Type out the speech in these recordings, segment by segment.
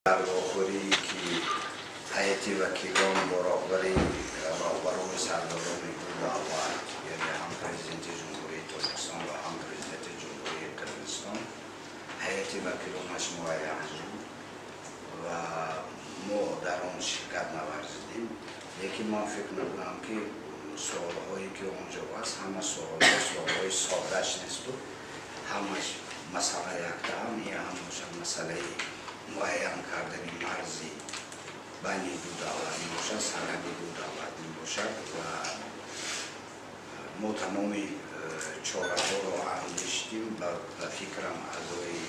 در آخری که هیئت وکیلان با راهبران سرداران دعوت یعنی هم پرزیدنت جمهوری تاجیکستان و هم پرزیدنت جمهوری قرقیزستان هیئت وکیلانش معین شد و ما در آن شرکت نورزیدیم. یکی من فکر میکنم که سوالهایی که اونجا هست همه سوالهای سادهش نیست و همش مسئله یک هم یا همش مسئله معین کردن مرزی بین دو دولت می باشد، سرحد دو دولت می باشد و ما تمام چاره ها را اندیشیدیم و فکرم از روی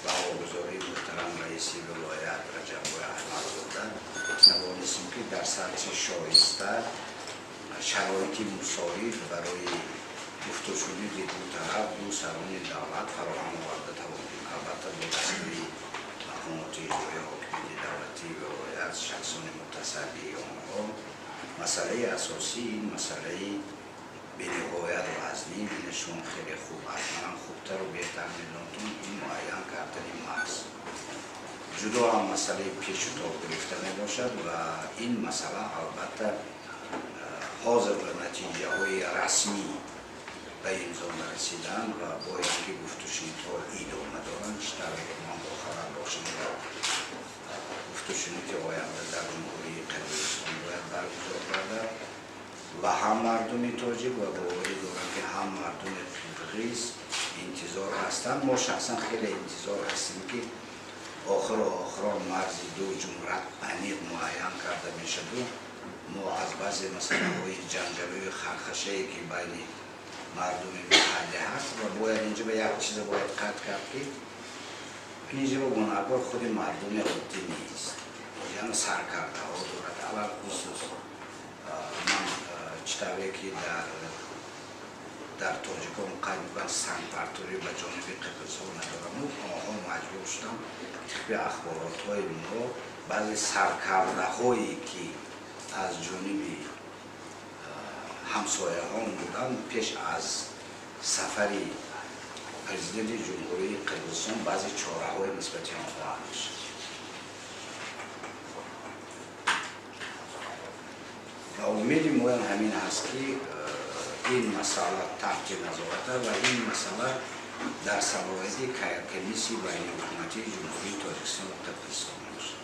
برگزاری محترم رئیس ولایت رجب احمدزاده توانستیم که در سطح شایسته شرایط مساوی برای گفتگوی دو طرف دو سران دولت فراهم آورده توانیم. البته با دستوری مقامات اجرایی حاکمیت دولتی و از شخصان متصدی آنها مسئله اساسی این مسئله بین‌نهایت وزنی نشون خیلی خوب است. من خوبتر و بهتر می‌دانم این معین کردن مرز جدا هم مسئله پیش و تاب گرفته میباشد و این مسئله البته حاضر به نتیجه های رسمی به امضا رسیدن و باید که گفتگوها ادامه دارند. اشتراک من با خبر باشم و گفتگوهای آینده در جمهوری قرقیزستان باید برگزار گردد و هم مردم تاجیک و باوری دارم که هم مردم قرقیز انتظار هستند. ما شخصا خیلی انتظار هستیم که آخر مرز دو جمهوریت عمیق معین کرده میشد و ما از بعضی مسئله های جنجالی و خرخشه‌ای که بین مردم محلی هست و باید اینجا به یک چیز باید قطع کرد که اینجا به گناهکار خود مردم عادی نیست، یعنی سرکرده ها دارد. اول خصوص من چطوری که در تاجیکان قریبا سنگ پرتوری به جانب قرقیزستان ندارم و آنها مجبور شدم به اخبارات های ما بعضی سرکرده هایی که از جانب همسایه ها بودن پیش از سفری پرزیدنت جمهوری قرقیزستان بعضی چاره های نسبتی آنها میشه و امید ما همین هست که این مسئله تحت نظارت و این مسئله در صلاحیت کمیسیون بین حکومتی جمهوری تاجیکستان و قرقیزستان میشه.